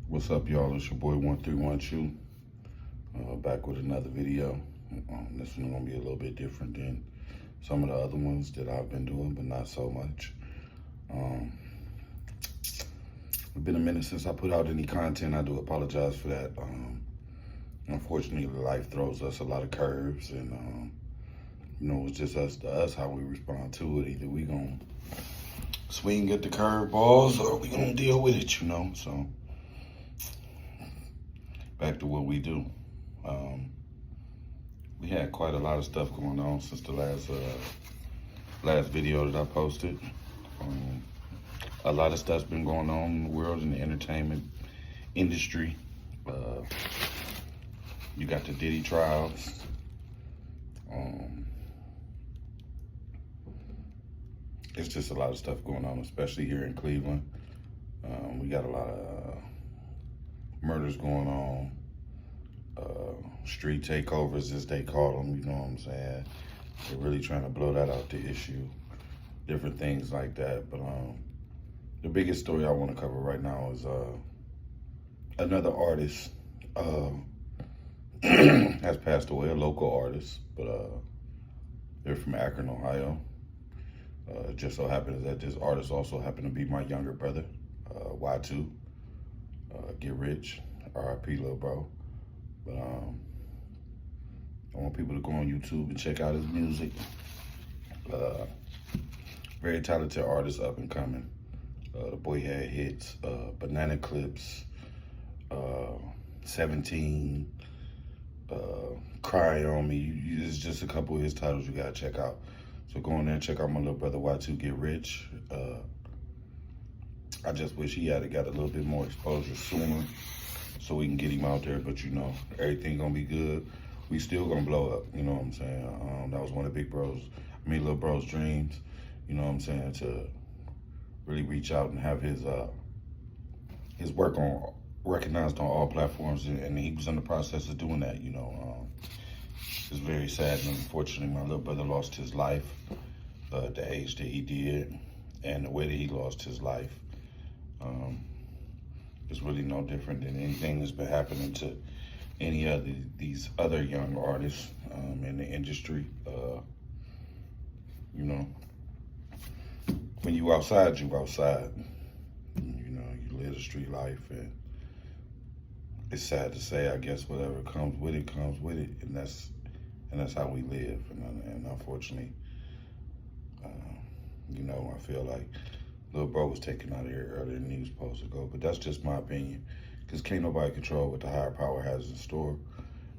What's up, y'all? It's your boy 1312. Back with another video. This one's gonna be a little bit different than some of the other ones that I've been doing, but not so much. Um, it's been a minute since I put out any content. I do apologize for that. Unfortunately, life throws us a lot of curves, and it's just us to us how we respond to it. Either we gonna swing at the curveballs or we gonna deal with it, So back to what we do. We had quite a lot of stuff going on since the last video that I posted. A lot of stuff's been going on in the world, in the entertainment industry. You got the Diddy trials. It's just a lot of stuff going on, especially here in Cleveland. We got a lot of murders going on, street takeovers as they call them, you know what I'm saying? They're really trying to blow that out the issue, different things like that. But the biggest story I want to cover right now is another artist has passed away, a local artist, but they're from Akron, Ohio. It just so happens that this artist also happened to be my younger brother, Y2, Get Rich, R.I.P. Lil Bro. But I want people to go on YouTube and check out his music. Very talented artist, up and coming. The boy had hits, Banana Clips, 17, Cry On Me. It's just a couple of his titles you gotta check out. So go in there and check out my little brother Y2 Get Rich. I just wish he had got a little bit more exposure sooner so we can get him out there. But everything gonna be good. We still gonna blow up, you know what I'm saying? That was one of Lil Bro's dreams, you know what I'm saying, to really reach out and have his work recognized on all platforms, and he was in the process of doing that, It's very sad, and unfortunately, my little brother lost his life at the age that he did, and the way that he lost his life. It's really no different than anything that's been happening to any of these other young artists in the industry. When you outside, you outside. You live the street life, and it's sad to say, I guess whatever comes with it, and that's how we live. And unfortunately, I feel like Lil Bro was taken out of here earlier than he was supposed to go. But that's just my opinion, because can't nobody control what the higher power has in store,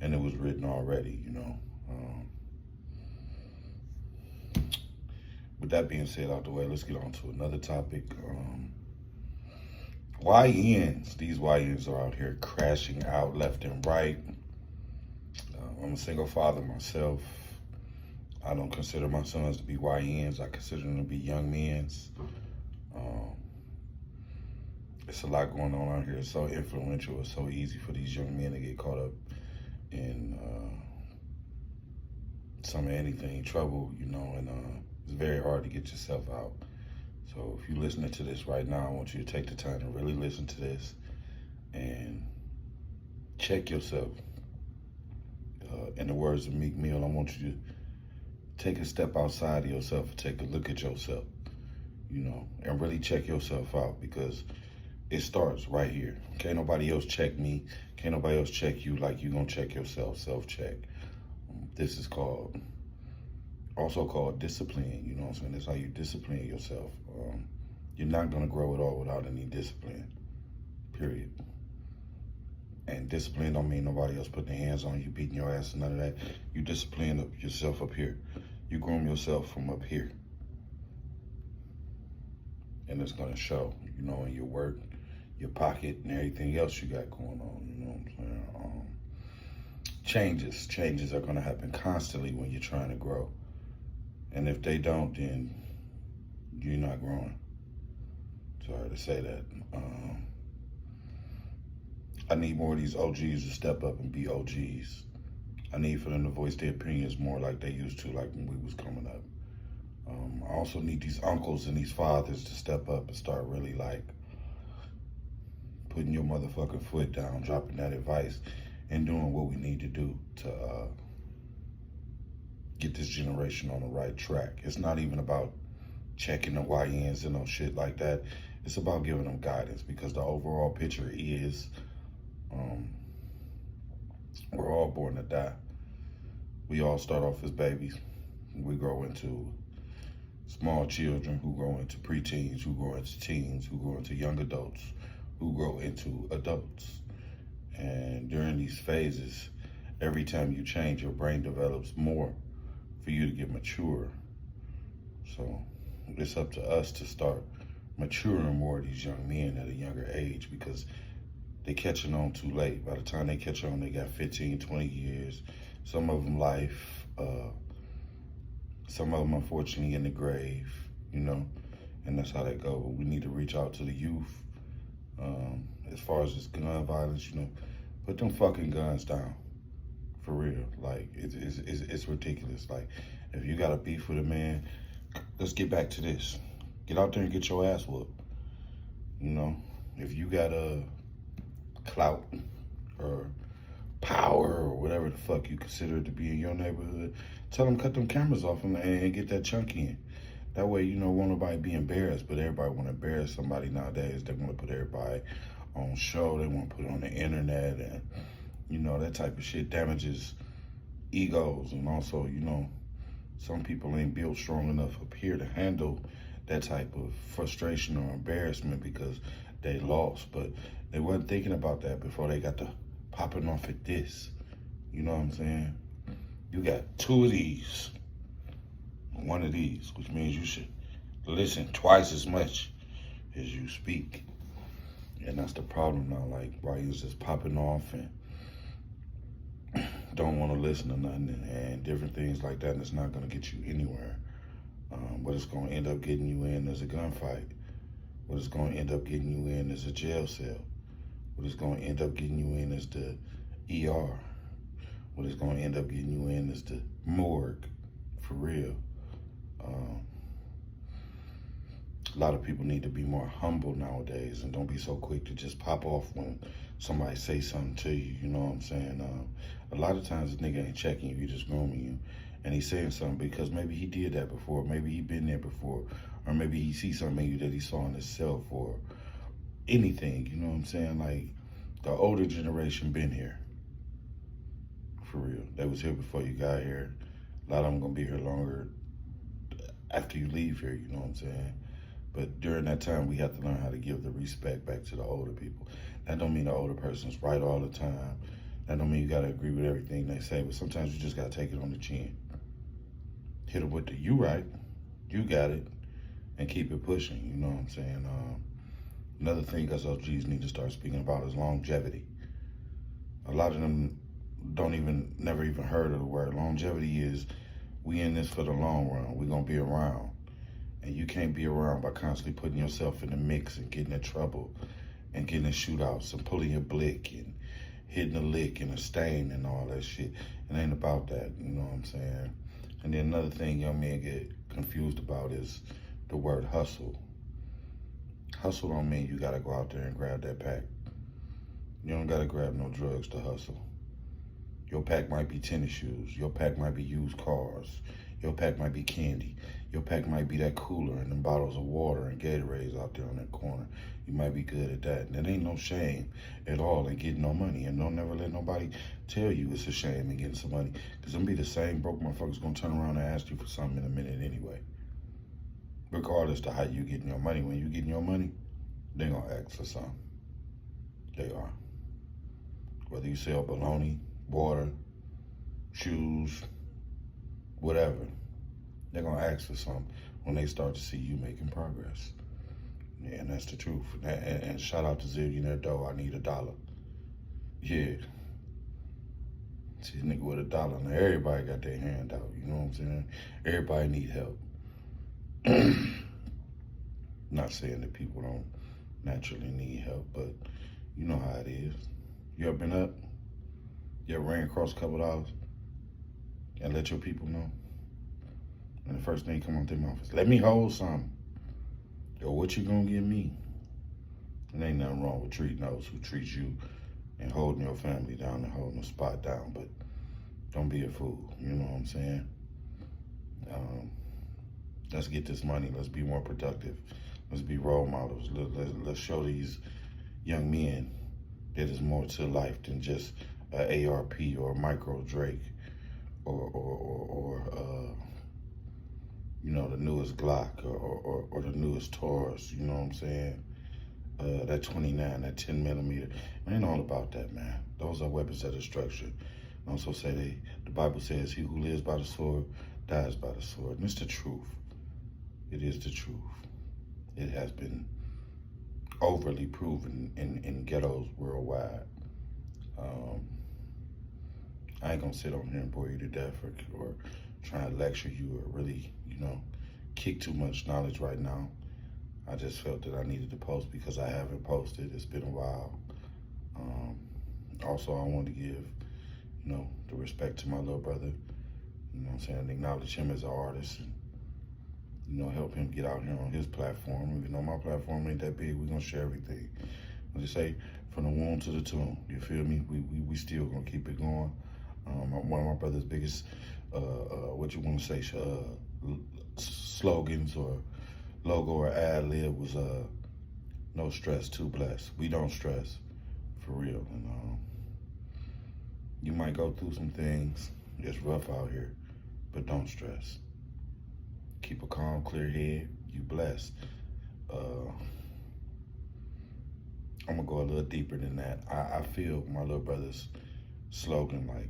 and it was written already, With that being said out the way, let's get on to another topic. YNs. These YNs are out here crashing out left and right. I'm a single father myself. I don't consider my sons to be YNs. I consider them to be young men's. It's a lot going on out here. It's so influential. It's so easy for these young men to get caught up in some of anything, trouble, and it's very hard to get yourself out. So if you're listening to this right now, I want you to take the time to really listen to this and check yourself. In the words of Meek Mill, I want you to take a step outside of yourself and take a look at yourself, and really check yourself out, because it starts right here. Can't nobody else check me. Can't nobody else check you like you gonna check yourself, self-check. This is also called discipline, you know what I'm saying? That's how you discipline yourself. You're not gonna grow at all without any discipline, period. And discipline don't mean nobody else putting their hands on you, beating your ass, and none of that. You discipline yourself up here. You groom yourself from up here. And it's gonna show, in your work, your pocket, and everything else you got going on, you know what I'm saying? Changes are gonna happen constantly when you're trying to grow. And if they don't, then you're not growing. Sorry to say that. I need more of these OGs to step up and be OGs. I need for them to voice their opinions more like they used to, like when we was coming up. I also need these uncles and these fathers to step up and start really putting your motherfucking foot down, dropping that advice, and doing what we need to do to get this generation on the right track. It's not even about checking the YNs and no shit like that. It's about giving them guidance, because the overall picture is we're all born to die. We all start off as babies. We grow into small children, who grow into preteens, who grow into teens, who grow into young adults, who grow into adults. And during these phases, every time you change, your brain develops more for you to get mature. So it's up to us to start maturing more of these young men at a younger age, because they catching on too late. By the time they catch on, they got 15, 20 years. Some of them life, some of them unfortunately in the grave, you know, and that's how they go. But we need to reach out to the youth. As far as this gun violence, you know, put them fucking guns down, for real. Like, it's ridiculous. Like, if you got a beef with a man, let's get back to this. Get out there and get your ass whooped. You know, if you got a clout or power or whatever the fuck you consider it to be in your neighborhood, tell them cut them cameras off and get that chunk in. That way, you know, won't nobody be embarrassed, but everybody want to embarrass somebody nowadays. They want to put everybody on show. They want to put it on the internet, and, you know, that type of shit damages egos. And also, you know, some people ain't built strong enough up here to handle that type of frustration or embarrassment because they lost. But they wasn't thinking about that before they got to popping off at this. You know what I'm saying? You got two of these, one of these, which means you should listen twice as much as you speak. And that's the problem now. Like, why you just popping off and don't want to listen to nothing and different things like that, and it's not going to get you anywhere. What it's going to end up getting you in is a gunfight. What it's going to end up getting you in is a jail cell. What it's going to end up getting you in is the ER. What it's going to end up getting you in is the morgue, for real. A lot of people need to be more humble nowadays and don't be so quick to just pop off when somebody say something to you, you know what I'm saying? A lot of times this nigga ain't checking you, he just grooming you. And he's saying something because maybe he did that before, maybe he been there before, or maybe he sees something in you that he saw in himself, or anything, you know what I'm saying? Like, the older generation been here, for real. They was here before you got here. A lot of them gonna be here longer after you leave here, you know what I'm saying? But during that time, we have to learn how to give the respect back to the older people. That don't mean the older person's right all the time. That don't mean you gotta agree with everything they say, but sometimes you just gotta take it on the chin. Hit them with the you right, you got it, and keep it pushing, you know what I'm saying? Another thing us OGs need to start speaking about is longevity. A lot of them never even heard of the word. Longevity is, we in this for the long run. We're gonna be around. And you can't be around by constantly putting yourself in the mix and getting in trouble and getting in shootouts and pulling your blick and hitting a lick and a stain and all that shit. It ain't about that, you know what I'm saying? And then another thing young men get confused about is the word hustle. Hustle don't mean you gotta go out there and grab that pack. You don't gotta grab no drugs to hustle. Your pack might be tennis shoes. Your pack might be used cars. Your pack might be candy. Your pack might be that cooler and them bottles of water and Gatorades out there on that corner. You might be good at that. And there ain't no shame at all in getting no money. And don't never let nobody tell you it's a shame in getting some money. Because them be the same broke motherfuckers gonna turn around and ask you for something in a minute anyway. Regardless to how you getting your money. When you getting your money, they gonna ask for something. They are. Whether you sell bologna, water, shoes, whatever, they're gonna ask for something when they start to see you making progress. Yeah, and that's the truth. And shout out to Zillionaire Doe, I need $1. Yeah. See, nigga with $1, now everybody got their hand out, you know what I'm saying? Everybody need help. Not saying that people don't naturally need help, but you know how it is. You ever been up? You ever ran across a couple dollars and let your people know? And the first thing come out their mouth is, let me hold some. Yo, what you gonna give me? And ain't nothing wrong with treating those who treat you and holding your family down and holding the spot down, but don't be a fool. You know what I'm saying? Let's get this money. Let's be more productive. Let's be role models. Let's show these young men that there's more to life than just a ARP or a Micro Drake or you know, the newest Glock or the newest Taurus. You know what I'm saying? That 29, that 10 millimeter. It ain't all about that, man. Those are weapons of destruction. Also say the Bible says, he who lives by the sword dies by the sword. And it's the truth. It is the truth. It has been overly proven in ghettos worldwide. I ain't gonna sit on here and bore you to death or try and lecture you or really, you know, kick too much knowledge right now. I just felt that I needed to post because I haven't posted. It's been a while. Also, I wanted to give, you know, the respect to my little brother. You know what I'm saying? And acknowledge him as an artist and, you know, help him get out here on his platform. Even though my platform ain't that big, we're gonna share everything. I just say, from the womb to the tomb, you feel me? We still gonna keep it going. One of my brother's biggest, what you wanna say, slogans or logo or ad lib was no stress, too blessed. We don't stress, for real. And you might go through some things. It's rough out here, but don't stress. Keep a calm, clear head. You blessed. I'm gonna go a little deeper than that. I feel my little brother's slogan like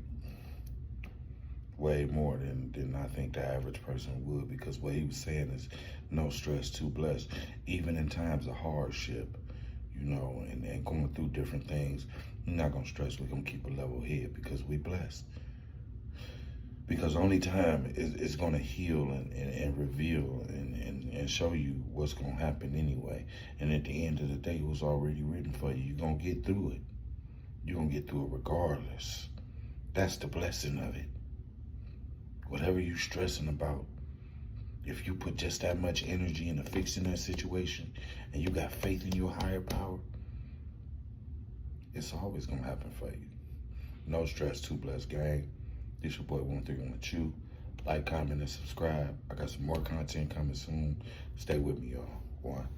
way more than I think the average person would, because what he was saying is no stress, too blessed. Even in times of hardship, you know, and going through different things, we're not gonna stress. We're gonna keep a level head because we blessed. Because only time is gonna heal and reveal and show you what's gonna happen anyway. And at the end of the day, it was already written for you. You're gonna get through it. You're gonna get through it regardless. That's the blessing of it. Whatever you're stressing about, if you put just that much energy into fixing that situation and you got faith in your higher power, it's always gonna happen for you. No stress, too blessed, gang. This your boy 13 with you. Like, comment, and subscribe. I got some more content coming soon. Stay with me, y'all. One.